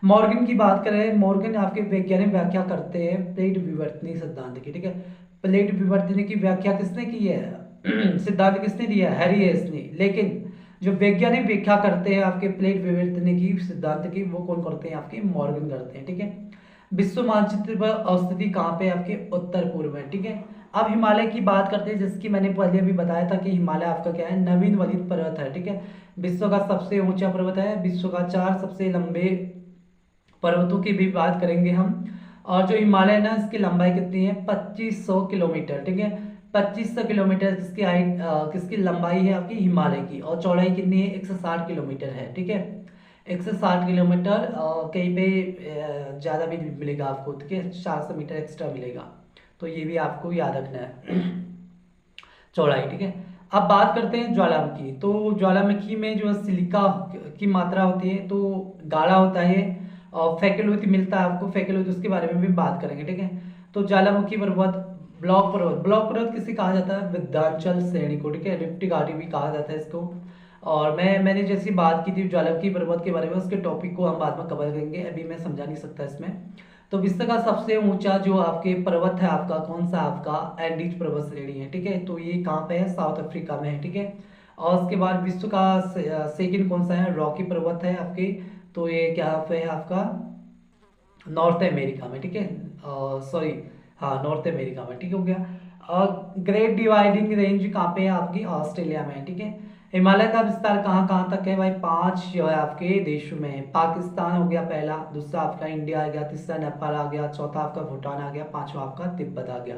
मॉर्गन की बात करें, मॉर्गन आपके वैज्ञानिक व्याख्या करते हैं प्लेट विवर्तनी सिद्धांत की, ठीक है। प्लेट विवर्तनी की व्याख्या किसने की है? सिद्धांत किसने दिया है? हैरी हेस ने। लेकिन जो वैज्ञानिक व्याख्या करते हैं आपके प्लेट विवर्तनी की सिद्धांत की, वो कौन करते हैं? आपके मॉर्गन करते हैं, ठीक है। विश्व मानचित्र पर अवस्थिति कहाँ पे? आपके उत्तर पूर्व में, ठीक है। अब हिमालय की बात करते हैं, जिसकी मैंने पहले भी बताया था कि हिमालय आपका क्या है? नवीन वलित पर्वत है, ठीक है। विश्व का सबसे ऊंचा पर्वत है, विश्व का 4 सबसे लंबे पर्वतों की भी बात करेंगे हम। और जो हिमालय ना, इसकी लंबाई कितनी है? 2500 किलोमीटर, ठीक है। 2500 किलोमीटर किसकी हाइट, किसकी लंबाई है आपकी? हिमालय की। और चौड़ाई कितनी है? 160 किलोमीटर है, ठीक है। 160 किलोमीटर, कहीं पे ज़्यादा भी मिलेगा आपको, ठीक है, 400 मीटर एक्स्ट्रा मिलेगा, तो ये भी आपको याद रखना है। चौड़ाई, ठीक है। अब बात करते हैं ज्वालामुखी। तो ज्वालामुखी में जो सिलिका की मात्रा होती है तो गाढ़ा होता है, और फैकल्टी मिलता है आपको, फैकल्टी, उसके बारे में भी बात करेंगे, ठीक है। तो ज्वालामुखी पर्वत, ब्लॉक पर्वत, ब्लॉक पर्वत किसे कहा जाता है? विंध्याचल श्रेणी को, ठीक है। रिफ्ट घाटी भी कहा जाता है इसको। और मैंने जैसी बात की थी ज्वालामुखी पर्वत के बारे में, उसके टॉपिक को हम बाद में कवर करेंगे, अभी मैं समझा नहीं सकता इसमें। तो विश्व का सबसे ऊंचा जो आपके पर्वत है आपका, कौन सा? आपका एंडीज पर्वत श्रेणी है, ठीक है। तो ये कहाँ पे है? साउथ अफ्रीका में है, ठीक है। और उसके बाद विश्व का सेकंड कौन सा है? रॉकी पर्वत है आपके, तो ये क्या पे है आपका? नॉर्थ अमेरिका में, ठीक है। सॉरी, हाँ, नॉर्थ अमेरिका में, ठीक हो गया। और ग्रेट डिवाइडिंग रेंज कहाँ पे है? आपकी ऑस्ट्रेलिया में, ठीक है। हिमालय का विस्तार कहाँ कहाँ तक है भाई? 5 जो है आपके देशों में है। पाकिस्तान हो गया पहला, दूसरा आपका इंडिया आ गया, तीसरा नेपाल आ गया, चौथा आपका भूटान आ गया, पांचवा आपका तिब्बत आ गया।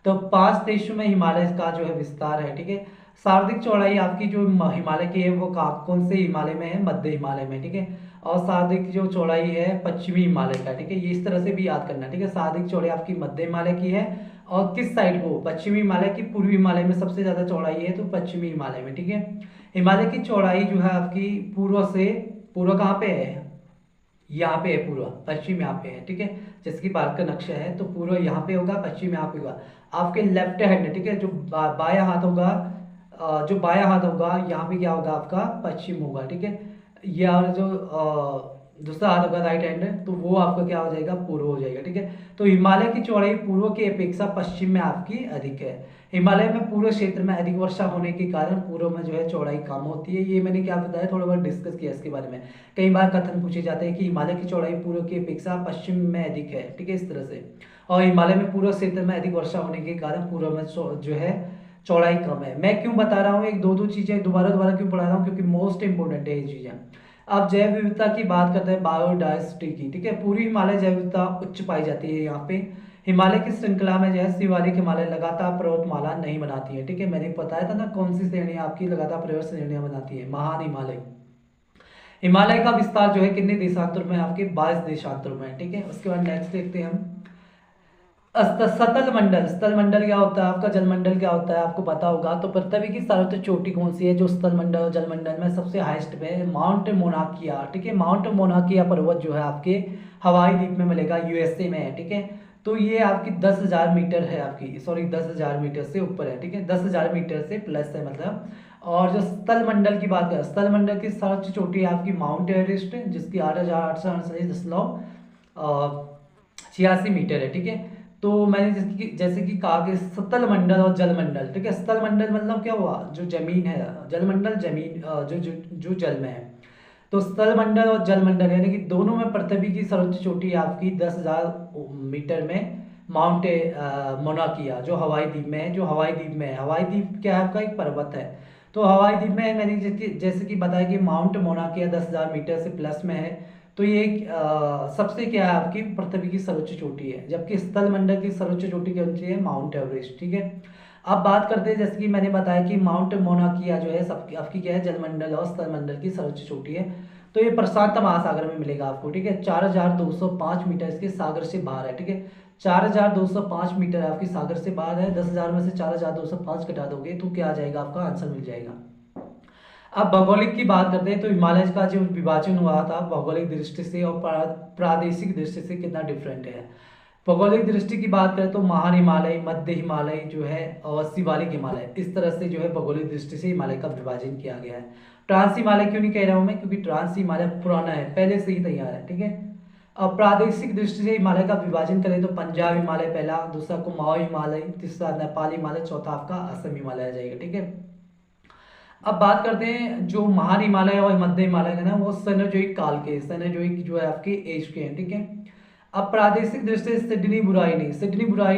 तो 5 देशों में हिमालय का जो है विस्तार है, ठीक है। सर्वाधिक चौड़ाई आपकी जो हिमालय की है वो कौन से हिमालय में है? मध्य हिमालय में, ठीक है। और सर्वाधिक जो चौड़ाई है पश्चिमी हिमालय का, ठीक है। ये इस तरह से भी याद करना, ठीक है। सर्वाधिक चौड़ाई आपकी मध्य हिमालय की है, और किस साइड को? पश्चिमी हिमालय की। पूर्वी हिमालय में सबसे ज्यादा चौड़ाई है तो पश्चिमी हिमालय में, ठीक है। हिमालय की चौड़ाई जो है आपकी पूर्व से, पूर्व कहाँ पे है? यहाँ पे है पूर्व, पश्चिम यहाँ पे है, ठीक है। जैसे कि भारत का नक्शा है तो पूर्व यहाँ पे होगा, पश्चिम यहाँ पे होगा। आपके लेफ्ट हैंड, ठीक है, जो बायां हाथ होगा, जो बायां हाथ होगा यहाँ पे क्या होगा आपका पश्चिम होगा, ठीक है। ये और जो दूसरा हाथ होगा राइट हैंड, तो वो आपका क्या हो जाएगा पूर्व हो जाएगा, ठीक है। तो हिमालय की चौड़ाई पूर्व की अपेक्षा पश्चिम में आपकी अधिक है। हिमालय में पूर्व क्षेत्र में अधिक वर्षा होने के कारण पूर्व में जो है चौड़ाई कम होती है। ये मैंने क्या बताया, थोड़ा बहुत डिस्कस किया इसके बारे में। कई बार कथन पूछे जाते हैं कि हिमालय की चौड़ाई पूर्व की अपेक्षा पश्चिम में अधिक है, ठीक है, इस तरह से। और हिमालय में पूर्व क्षेत्र में अधिक वर्षा होने के कारण पूर्व में जो है चौड़ाई कम है। मैं क्यों बता रहा हूँ, एक दो दो चीजें दोबारा दोबारा क्यों पढ़ा रहा हूँ, क्योंकि मोस्ट इंपोर्टेंट है ये चीजें। अब जैव विविधता की बात करते हैं, बायोडायवर्सिटी की, ठीक है। पूरी हिमालय जैव विविधता उच्च पाई जाती है यहाँ पे। हिमालय की श्रृंखला में जो है शिवालिक हिमालय लगातार पर्वतमाला नहीं बनाती है, ठीक है। मैंने बताया था ना कौन सी श्रेणी आपकी लगातार पर्वत श्रेणियां बनाती है, महान हिमालय। हिमालय का विस्तार जो है कितने देशांतर में, आपके 22 देशांतर में, ठीक है। उसके बाद नेक्स्ट देखते हैं हम सतल मंडल। स्थल मंडल क्या होता है आपका, जलमंडल क्या होता है आपको पता होगा। तो पृथ्वी की सर्वोच्च चोटी कौन सी है जो स्थल मंडल और जलमंडल में सबसे हाईएस्ट पे है, माउंट मोनाकिया, ठीक है। माउंट मोनाकिया पर्वत जो है आपके हवाई द्वीप में मिलेगा, यूएसए में है, ठीक है। तो ये आपकी 10,000 मीटर है, आपकी सॉरी 10,000 मीटर से ऊपर है, ठीक है, 10,000 मीटर से प्लस है मतलब। और जो स्थल मंडल की बात करें, स्थल मंडल की सर्वोच्च चोटी है आपकी माउंट एवरेस्ट, जिसकी 8,848.86 मीटर है, ठीक है। तो मैंने जैसे कि कहा कि स्थल मंडल और जल मंडल, ठीक है। स्थल मंडल मतलब क्या हुआ, जो जमीन है, जल मंडल जमीन जो जल में है। तो स्थल मंडल और जल मंडल यानी कि दोनों में पृथ्वी की सर्वोच्च चोटी है आपकी 10,000 मीटर में माउंट मोनाकिया, जो हवाई द्वीप में है, जो हवाई द्वीप में है। हवाई द्वीप क्या है आपका, एक पर्वत है। तो हवाई द्वीप में मैंने जैसे कि बताया कि माउंट मोनाकिया 10,000 मीटर से प्लस में है। तो ये सबसे क्या है आपकी पृथ्वी की सर्वोच्च चोटी है, जबकि स्थल मंडल की सर्वोच्च चोटी कौन सी है, माउंट एवरेस्ट, ठीक है। अब बात करते हैं, जैसे कि मैंने बताया कि माउंट मोनाकिया जो है सबकी आपकी क्या है, जलमंडल और स्थल मंडल की सर्वोच्च चोटी है। तो ये प्रशांत महासागर में मिलेगा आपको, ठीक है। 4,205 मीटर इसके सागर से बाहर है, ठीक है। 4,205 मीटर आपकी सागर से बाहर है। 10,000 में से 4,205 घटा दोगे तो क्या आ जाएगा, आपका आंसर मिल जाएगा। अब भौगोलिक की बात करते हैं, तो हिमालय का जो विभाजन हुआ था भौगोलिक दृष्टि से और प्रादेशिक दृष्टि से कितना डिफरेंट है। भौगोलिक दृष्टि की बात करें तो महान हिमालय, मध्य हिमालय जो है और शिवालिक हिमालय, इस तरह से जो है भौगोलिक दृष्टि से हिमालय का विभाजन किया गया है। ट्रांस हिमालय क्यों नहीं कह रहा हूं मैं, क्योंकि ट्रांस हिमालय पुराना है, पहले से ही तैयार है, ठीक है। अब प्रादेशिक दृष्टि से हिमालय का विभाजन करें तो पंजाब हिमालय पहला, दूसरा कुमाऊं हिमालय, तीसरा नेपाल हिमालय, चौथा आपका असम हिमालय आ जाएगा, ठीक है। अब बात करते हैं जो महान हिमालय और मध्य हिमालय का ना, वो सेनोजोइक काल के, सेनोजोइक जो है आपके एज के हैं, ठीक है। अब प्रादेशिक दृष्टि से सिडनी बुराई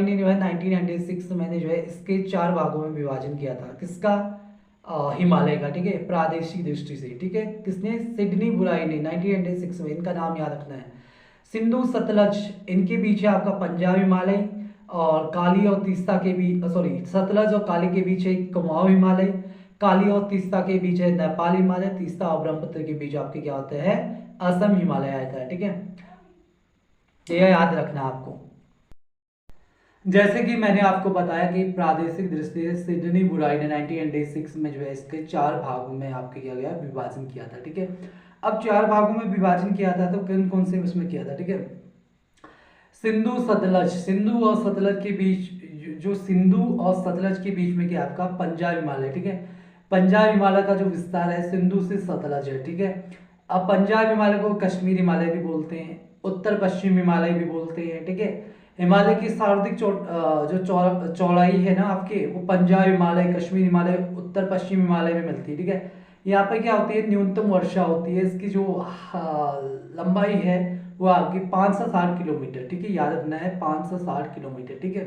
ने जो है 1996 में जो है इसके 4 भागों में विभाजन किया था, किसका, हिमालय का, ठीक है, प्रादेशिक दृष्टि से, ठीक है। किसने, सिडनी बुराई ने 1996 में, इनका नाम याद रखना है। सिंधु सतलज, इनके बीच है आपका पंजाब हिमालय, और काली और तीस्ता के बीच, सॉरी सतलज और काली के बीच है कुमाऊं हिमालय, काली और तीस्ता के बीच है नेपाल हिमालय, तीस्ता और ब्रह्मपुत्र के बीच आपके क्या होते हैं, असम हिमालय आता है, ठीक है। यह याद रखना आपको। जैसे कि मैंने आपको बताया कि प्रादेशिक दृष्टि से सिडनी बुराई ने 1996 में जो है इसके 4 भागों में आपके किया गया विभाजन किया था, ठीक है। अब 4 भागों में विभाजन किया था तो कौन कौन से उसमें किया था, ठीक है। सिंधु सतलज, सिंधु और सतलज के बीच, जो सिंधु और सतलज के बीच में क्या आपका पंजाब हिमालय, ठीक है। पंजाब हिमालय का जो विस्तार है सिंधु से सतलज है, ठीक है। अब पंजाब हिमालय को कश्मीर हिमालय भी बोलते हैं, उत्तर पश्चिम हिमालय भी बोलते हैं, ठीक है। हिमालय की सर्वाधिक जो चौड़ाई है ना आपके, वो पंजाब हिमालय, कश्मीर हिमालय, उत्तर पश्चिम हिमालय में मिलती है, ठीक है। यहाँ पे क्या होती है, न्यूनतम वर्षा होती है, इसकी जो लंबाई है वो आपकी 560 किलोमीटर, ठीक है, याद रखना है 560 किलोमीटर, ठीक है।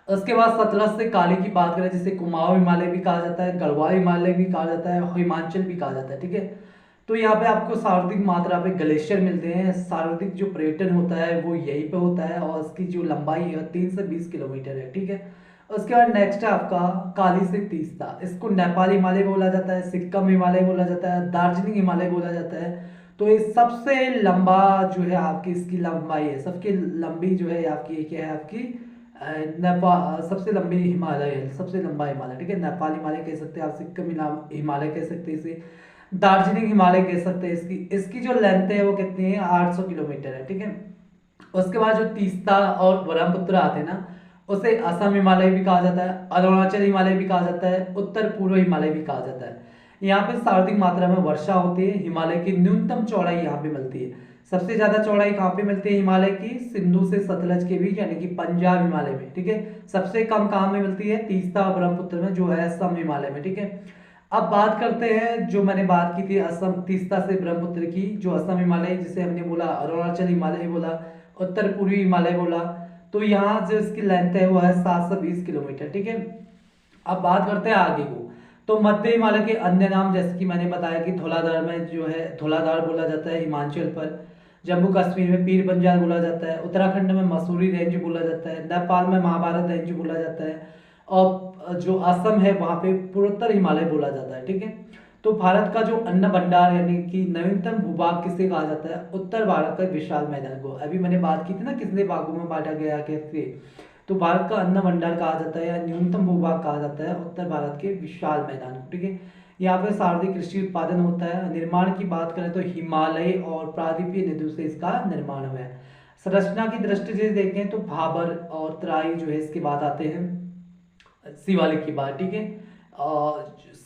उसके बाद सतलज से काली की बात करें, जिसे कुमाऊं हिमालय भी कहा जाता है, गढ़वाल हिमालय भी कहा जाता है, हिमाचल भी कहा जाता है, ठीक है। तो यहाँ पे आपको सर्वाधिक मात्रा पे ग्लेशियर मिलते हैं, सर्वाधिक जो पर्यटन होता है वो यहीं पे होता है, और इसकी जो लंबाई है 320 किलोमीटर है, ठीक है। उसके बाद नेक्स्ट है आपका काली से तीस्ता, इसको नेपाल हिमालय बोला जाता है, सिक्किम हिमालय बोला जाता है, दार्जिलिंग हिमालय बोला जाता है। तो ये सबसे लंबा जो है आपकी इसकी लंबाई है, सबसे लंबी जो है आपकी क्या है आपकी नेपाल, सबसे लंबी हिमालय है, सबसे लंबा हिमालय, ठीक है। नेपाल हिमालय कह सकते हैं आप, सिक्किम हिमालय कह सकते हैं इसे, दार्जिलिंग हिमालय कह सकते हैं। इसकी इसकी जो लेंथ है वो कितनी है, 800 किलोमीटर है, ठीक है। उसके बाद जो तीस्ता और ब्रह्मपुत्र आते हैं ना, उसे असम हिमालय भी कहा जाता है, अरुणाचल हिमालय भी कहा जाता है, उत्तर पूर्व हिमालय भी कहा जाता है। यहाँ पे सर्वाधिक मात्रा में वर्षा होती है। हिमालय की न्यूनतम चौड़ाई यहाँ पे मिलती है। सबसे ज्यादा चौड़ाई कहाँ पे मिलती है हिमालय की? सिंधु से सतलज के बीच यानी कि पंजाब हिमालय में, ठीक है। सबसे कम कहाँ में मिलती है? तीस्ता और ब्रह्मपुत्र में, जो है असम हिमालय में, ठीक है। अब बात करते हैं, जो मैंने बात की थी असम तीस्ता से ब्रह्मपुत्र की, जो असम हिमालय जिसे हमने बोला अरुणाचल हिमालय बोला, उत्तर पूर्वी हिमालय बोला, तो यहाँ जो इसकी लेंथ है वो है 720 किलोमीटर, ठीक है। अब बात करते हैं आगे को। तो मध्य हिमालय के अन्य नाम, जैसे कि मैंने बताया कि धौलाधार में जो है धौलाधार बोला जाता है हिमाचल पर, जम्मू कश्मीर में पीर पंजाल बोला जाता है, उत्तराखंड में मसूरी रेंज बोला जाता है, नेपाल में महाभारत रेंज बोला जाता है, और जो असम है वहां पे पूर्वोत्तर हिमालय बोला जाता है, ठीक है। तो भारत का जो अन्न भंडार यानी कि नवीनतम भूभाग किसे कहा जाता है? उत्तर भारत का विशाल मैदान को। अभी मैंने बात की थी ना कितने भागों में बांटा गया कैसे, तो भारत का अन्न भंडार कहा जाता है या न्यूनतम भूभाग कहा जाता है उत्तर भारत के विशाल मैदान को, ठीक है। यहाँ पे सर्वाधिक कृषि उत्पादन होता है। निर्माण की बात करें तो हिमालय और प्रायद्वीपीय नदियों से इसका निर्माण हुआ है। संरचना की दृष्टि से देखें तो भाबर और तराई जो है इसके बाद आते हैं, शिवालिक की बात, ठीक है।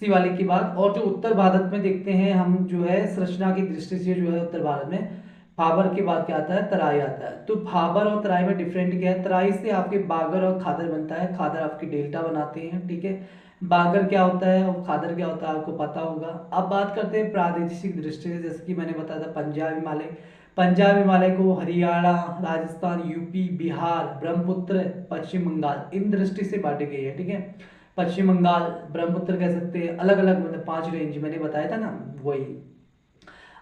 शिवालिक की बात, और जो उत्तर भारत में देखते हैं हम जो है संरचना की दृष्टि से जो है उत्तर भारत में भाबर के बाद क्या आता है? तराई आता है। तो भाबर और तराई में डिफरेंट क्या है? तराई से आपके बागर और खादर बनता है, खादर आपके डेल्टा बनाते हैं, ठीक है। बागर क्या होता है और खादर क्या होता है आपको पता होगा। अब बात करते हैं प्रादेशिक दृष्टि से, जैसे कि मैंने बताया था पंजाब हिमालय, पंजाब हिमालय को हरियाणा, राजस्थान, यूपी, बिहार, ब्रह्मपुत्र, पश्चिम बंगाल इन दृष्टि से बांटे गए हैं, ठीक है। पश्चिम बंगाल, ब्रह्मपुत्र कह सकते हैं, अलग अलग मतलब 5 रेंज मैंने बताया था ना, वही।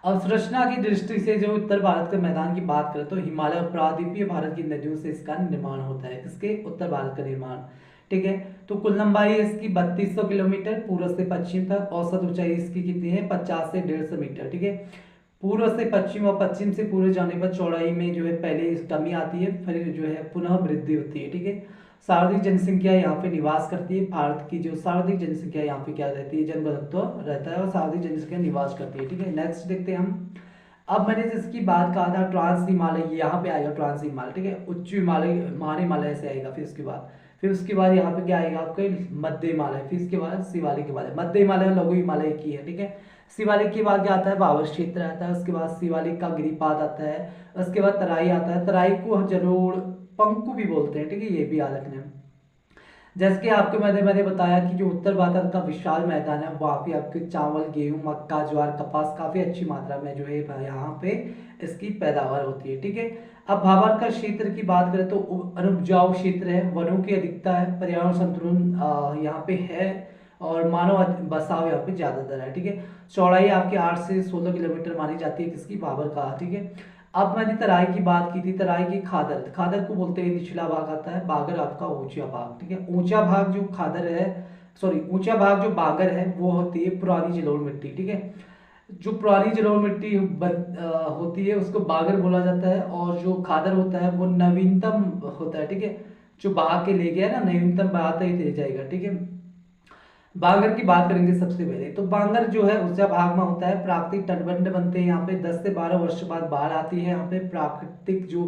अब संरचना की दृष्टि से जो उत्तर भारत के मैदान की बात करें तो हिमालय और प्रायद्वीपीय भारत की नदियों से इसका निर्माण होता है, इसके उत्तर भारत का निर्माण, ठीक है। तो कुल लंबाई है इसकी 3200 किलोमीटर पूर्व से पश्चिम तक। औसत ऊंचाई इसकी कितनी है? 50 से 150 मीटर, ठीक है। पूर्व से पश्चिम और पश्चिम से पूर्व जाने पर चौड़ाई में जो है पहले कमी आती है, फिर जो है पुनः वृद्धि होती है, ठीक है। सर्वाधिक जनसंख्या यहाँ पे निवास करती है। भारत की जो सर्वाधिक जनसंख्या यहाँ पे क्या रहती है? जनघनत्व रहता है, और सर्वाधिक जनसंख्या निवास करती है, ठीक है। नेक्स्ट देखते हैं हम। अब मैंने जिसकी बात कहा था ट्रांस हिमालय, यहाँ पे आएगा ट्रांस हिमालय, ठीक है। उच्च हिमालय महान हिमालय से आएगा, फिर उसके बाद यहाँ पे क्या आएगा आपके? मध्य हिमालय, फिर इसके बाद शिवालिक हिमालय। मध्य हिमालय लघु हिमालय की है, ठीक है। शिवालिक के बाद क्या आता है? भावर क्षेत्र आता है, उसके बाद शिवालिक का गिरिपाद आता है, उसके बाद तराई आता है। तराई को जरूर पंकु भी बोलते हैं, ठीक है, ये भी याद रखना है। जैसे कि आपको मैंने बताया कि जो उत्तर भारत का विशाल मैदान है वहाँ पे आपके चावल, गेहूं, मक्का, ज्वार, कपास काफी अच्छी मात्रा में जो है यहाँ पे इसकी पैदावार होती है, ठीक है। अब भाबर का क्षेत्र की बात करें तो अनुपजाऊ क्षेत्र है, वनों की अधिकता है, पर्यावरण संतुलन यहाँ पे है, और मानव बसाव यहाँ पे ज्यादातर है, ठीक है। चौड़ाई आपकी 8 से 16 किलोमीटर मानी जाती है किसकी? भाबर का, ठीक है। अब मैंने तराई की बात की थी, तराई की खादर, खादर को बोलते हैं निचला भाग आता है, बागर आपका ऊंचा भाग, ठीक है। ऊंचा भाग जो खादर है, सॉरी ऊंचा भाग जो बागर है वो होती है पुरानी जलोढ़ मिट्टी, ठीक है। जो पुरानी जलोढ़ मिट्टी होती है उसको बागर बोला जाता है, और जो खादर होता है वो नवीनतम होता है, ठीक है। जो बहा के ले गया ना, नवीनतम बहाता ही ले जाएगा, ठीक है। बांगर की बात करेंगे सबसे पहले, तो बांगर जो है ऊंचा भाग में होता है। प्राकृतिक तटबंध बनते हैं यहाँ पे 10 से 12 वर्ष बाद बाढ़ आती है। यहाँ पे प्राकृतिक जो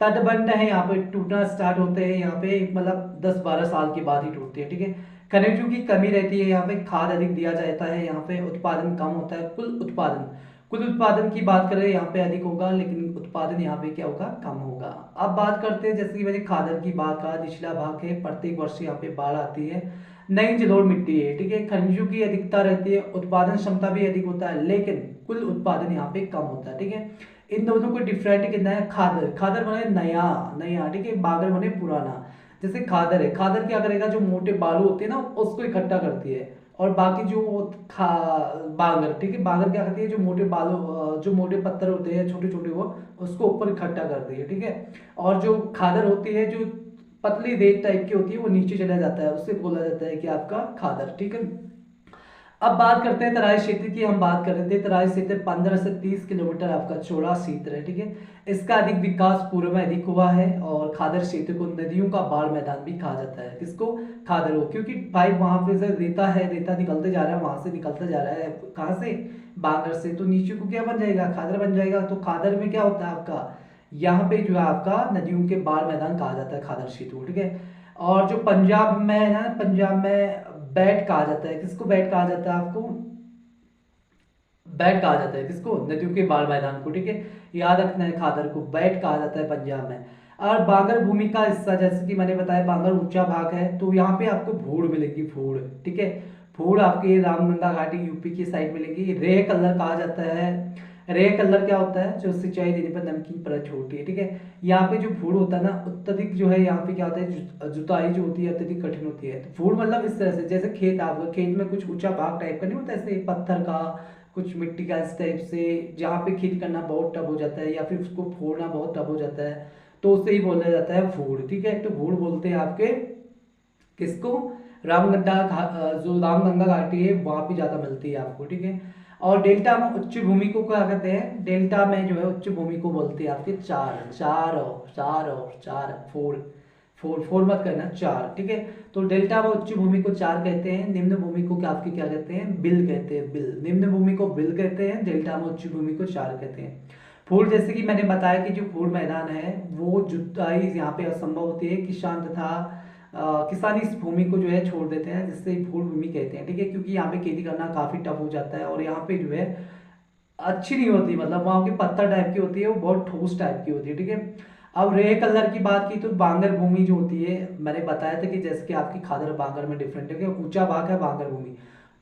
तटबंध है यहाँ पे टूटना स्टार्ट होते हैं, यहाँ पे मतलब 10-12 साल के बाद ही टूटते हैं, ठीक है। खनिजों की कमी रहती है यहाँ पे, खाद अधिक दिया जाता है, यहाँ पे उत्पादन कम होता है। कुल उत्पादन की बात करें यहाँ पे अधिक होगा, लेकिन उत्पादन यहाँ पे क्या होगा? कम होगा। अब बात करते हैं, जैसे कि मैंने खादर की बात कहा, निचला भाग है, प्रत्येक वर्ष यहाँ पे बाढ़ आती है। नई जलोढ़ मिट्टी है, ठीक है। खनिजों की अधिकता रहती है, उत्पादन क्षमता भी अधिक होता है, लेकिन कुल उत्पादन यहाँ पे कम होता है, ठीक है। इन दोनों को डिफरेंट कितना है? खादर, खादर बने नया नया, ठीक है, बागर बने पुराना। जैसे खादर है, खादर क्या करेगा? जो मोटे बालू होते हैं ना उसको इकट्ठा करती है, और बाकी जो बागर, ठीक है, बागर क्या करती है? जो मोटे बालू जो मोटे पत्थर होते हैं छोटे छोटे वो उसको ऊपर इकट्ठा करती है, ठीक है। और जो खादर होती है जो पतली रेत टाइप की होती है वो नीचे चला जाता है, उससे बोला जाता है कि आपका खादर, ठीक है। अब बात करते हैं तराई क्षेत्र की। हम बात कर रहे थे तराई क्षेत्र 15 से 30 किलोमीटर आपका चौड़ा क्षेत्र है, ठीक है। इसका अधिक विकास पूर्व में अधिक हुआ है, और खादर क्षेत्र को नदियों का बाढ़ मैदान भी कहा जाता है। किसको? खादर को, क्योंकि भाई वहां पे से रेता है, रेता निकलते जा रहा है, वहां से निकलता जा रहा है, कहाँ से? बांगर से, तो नीचे को क्या बन जाएगा? खादर बन जाएगा। तो खादर में क्या होता है आपका? यहाँ पे जो है आपका नदियों के बाढ़ मैदान कहा जाता है खादर क्षेत्र को, ठीक है। और जो पंजाब में है ना, पंजाब में बैट कहा जाता है, किसको बैट कहा जाता है आपको, बैट कहा जाता है किसको, नदियों के बाल मैदान को, ठीक है, याद रखना है खादर को, बैट कहा जाता है पंजाब में। और बांगर भूमि का हिस्सा, जैसे कि मैंने बताया बांगर ऊंचा भाग है, तो यहाँ पे आपको भूड़ मिलेगी, भूड़, ठीक है, भूड़ आपके रामगंगा घाटी यूपी की साइड मिलेगी। रेह कलर कहा जाता है, रेह कलर क्या होता है, जो सिंचाई देने पर नमकीन परत छोड़ती है, ठीक है। यहाँ पे जो भूड़ होता है ना, अत्यधिक जो है यहाँ पे क्या होता है, जुताई जो होती है अत्यधिक कठिन होती है। तो भूड़ मतलब इस तरह से, जैसे खेत, आपका खेत में कुछ ऊंचा भाग टाइप का नहीं होता, ऐसे पत्थर का, कुछ मिट्टी का, इस टाइप से, जहाँ पे खेती करना बहुत टफ हो जाता है या फिर उसको फोड़ना बहुत टफ हो जाता है, तो उससे ही बोला जाता है भूड़, ठीक है। तो भूड़ बोलते हैं आपके किसको, जो रामगंगा घाटी है वहां पे ज्यादा मिलती है आपको, ठीक है। और डेल्टा में उच्च भूमि को क्या कहते हैं, डेल्टा में जो है उच्च भूमि को बोलते हैं आपके चार, चार, फोर, फोर मत करना, चार, ठीक है। तो डेल्टा में उच्च भूमि को चार कहते हैं, निम्न भूमि को क्या आपके क्या कहते हैं, बिल कहते हैं, बिल, निम्न भूमि को बिल कहते हैं, डेल्टा में उच्च भूमि को चार कहते हैं। फूड, जैसे कि मैंने बताया कि जो फूड मैदान है वो जुताई यहाँ पे असंभव होती है, किसान तथा किसान इस भूमि को जो है छोड़ देते हैं, जिससे फूड भूमि कहते हैं, ठीक है, क्योंकि यहाँ पे खेती करना काफी टफ हो जाता है और यहाँ पे जो है अच्छी नहीं होती, मतलब वहाँ की पत्थर टाइप की होती है, वो बहुत ठोस टाइप की होती है, ठीक है। अब रेह कलर की बात की तो बांगर भूमि जो होती है, मैंने बताया था कि जैसे कि आपकी खादर बांगर में डिफरेंट है कि ऊंचा भाग है बांगर भूमि।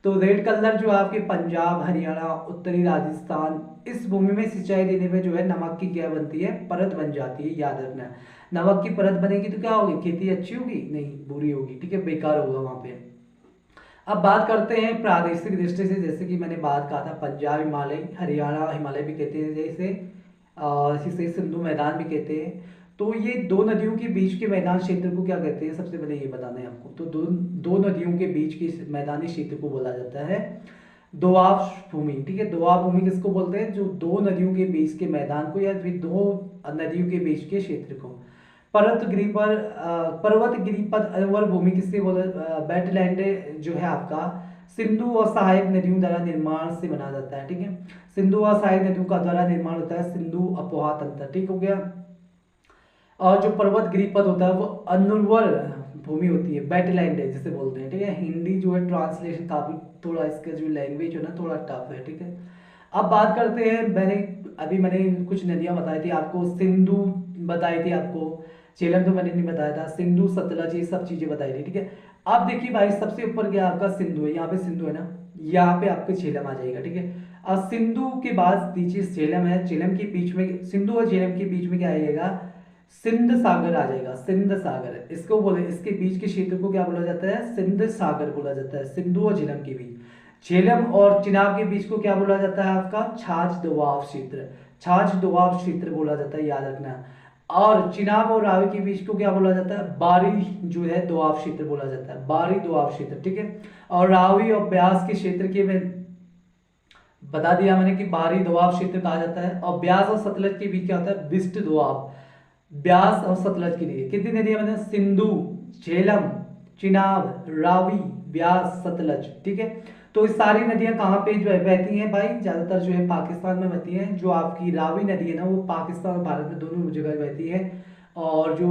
तो रेड कलर जो आपके पंजाब, हरियाणा, उत्तरी राजस्थान, इस भूमि में सिंचाई देने में जो है नमक की क्या बनती है, परत बन जाती है, याद रखना। नमक की परत बनेगी तो क्या होगी, खेती अच्छी होगी, नहीं बुरी होगी, ठीक है, बेकार होगा वहां पे। अब बात करते हैं प्रादेशिक दृष्टि से, जैसे कि मैंने बात कहा था पंजाब हिमालय, हरियाणा हिमालय भी कहते हैं, जैसे इसे सिंधु मैदान भी कहते हैं। तो ये दो नदियों के बीच के मैदान क्षेत्र को क्या कहते हैं, सबसे पहले ये बताना है आपको। तो दो दो नदियों के बीच के मैदानी क्षेत्र को बोला जाता है दोआब भूमि, ठीक है। दोआब भूमि किसको बोलते हैं, जो दो नदियों के बीच के मैदान को या फिर दो नदियों के बीच के क्षेत्र को। पर्वत गिरिपथ अवर भूमि किससे बोला, वेटलैंड जो है आपका सिंधु और सहायक नदियों द्वारा निर्माण से बना जाता है, ठीक है। सिंधु और सहायक नदियों का द्वारा निर्माण होता है सिंधु अपोहा तंत्र, ठीक हो गया। और जो पर्वत गिरिपथ होता है वो अनुर्वर भूमि होती है, वेटलैंड है जिसे बोलते हैं, ठीक है। हिंदी जो है ट्रांसलेशन काफी थोड़ा, इसका जो लैंग्वेज है ना थोड़ा टफ है, ठीक है। अब बात करते हैं, मैंने कुछ नदियां बताई थी आपको, सिंधु बताई थी आपको, झेलम तो मैंने नहीं बताया था, सिंधु सतलज ये सब चीजें बताई थी, ठीक है। अब देखिए भाई सबसे ऊपर क्या आपका सिंधु है, यहाँ पे सिंधु है ना, यहाँ पे आपके झेलम आ जाएगा, ठीक है। अब सिंधु के बाद नीचे झेलम है, झेलम के बीच में, सिंधु और झेलम के बीच में क्या आएगा, सिंध सागर आ जाएगा, सिंध सागर, इसको बोले, इसके बीच के क्षेत्र को क्या बोला जाता है, सिंध सागर बोला जाता है, सिंधु और झेलम के बीच। झेलम और चिनाब के बीच को क्या बोला जाता है आपका, छाछ दोआब क्षेत्र, छाछ दोआब क्षेत्र बोला जाता है, याद रखना। और चिनाब और रावी के बीच को क्या बोला जाता है, बारी जो है दोआब क्षेत्र बोला जाता है, बारी दोआब क्षेत्र, ठीक है। और रावी और ब्यास के क्षेत्र के में बता दिया मैंने कि बारी दोआब क्षेत्र कहा जाता है। और ब्यास और सतलज के बीच क्या होता है, बिस्ट दोआब। ब्यास और सतलज के लिए कितनी नदियां मैंने, सिंधु, झेलम, चिनाब, रावी, ब्यास, सतलज, ठीक है। तो इस सारी नदियां कहाँ पे जो है बहती हैं भाई, ज्यादातर जो है पाकिस्तान में बहती हैं। जो आपकी रावी नदी है ना वो पाकिस्तान और भारत में दोनों जगह बहती है। और जो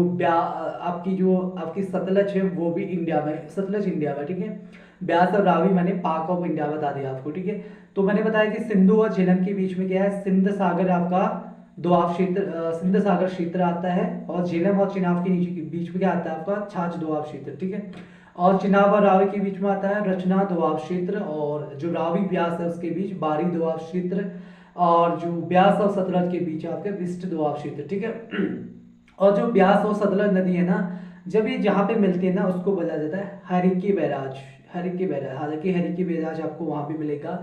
आपकी सतलज है वो भी इंडिया में, सतलज इंडिया में, ठीक है। ब्यास और रावी मैंने पाक ऑफ इंडिया बता दिया आपको, ठीक है। तो मैंने बताया कि सिंधु और झेलम के बीच में क्या है, सिंध सागर आपका दोआब क्षेत्र, सिंध सागर क्षेत्र आता है। और झेलम और चिनाब के नीचे के बीच में क्या आता है आपका, छाछ दोआब क्षेत्र, ठीक है। और चिनाब और रावी के बीच में आता है रचना दोआब क्षेत्र। और जो रावी ब्यास है उसके बीच बारी दोआब क्षेत्र। और जो ब्यास और सतलज के बीच आपके विस्ट दोआब क्षेत्र, ठीक है। और जो ब्यास और सतलज नदी है ना, जब ये जहाँ पे मिलती है ना उसको बोला जाता है हरिके बैराज, हरिके बैराज। हालांकि हरिके बैराज आपको वहां पे मिलेगा,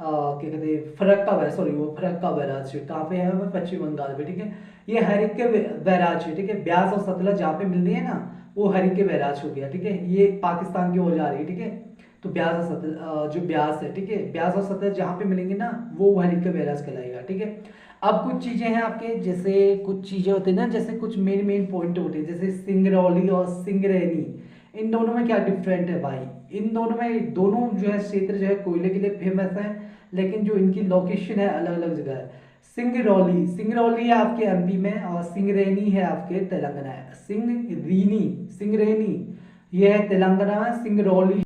क्या कहते हैं, फरक्का बैराज, सॉरी वो फरक्का बैराज कहाँ पे है, वो पश्चिम बंगाल में, ठीक है। ये हरिके बैराज है, ठीक है। ब्यास और सतलज जहाँ पे मिलती है ना वो हरिके बैराज हो गया, ठीक है। ये पाकिस्तान की ओर जा रही है, ठीक है। तो ब्यास और सतलज, जो ब्यास है, ठीक है, ब्यास और सतलज जहाँ पे मिलेंगे ना वो हरिके बैराज कहलाएगा, ठीक है। अब कुछ चीजें हैं आपके, जैसे कुछ चीजें होती है ना, जैसे कुछ मेन मेन पॉइंट होते हैं, जैसे सिंगरौली और सिंगरैनी, इन दोनों में क्या डिफरेंट है भाई। इन दोनों में, दोनों जो है क्षेत्र जो है कोयले के लिए फेमस है, लेकिन जो इनकी लोकेशन है अलग अलग जगह है। सिंगरौली, सिंगरौली है आपके एमपी में और सिंगरेनी है आपके तेलंगाना है। सिंगरेनी, सिंगरेनी ये है तेलंगाना में, सिंगरौली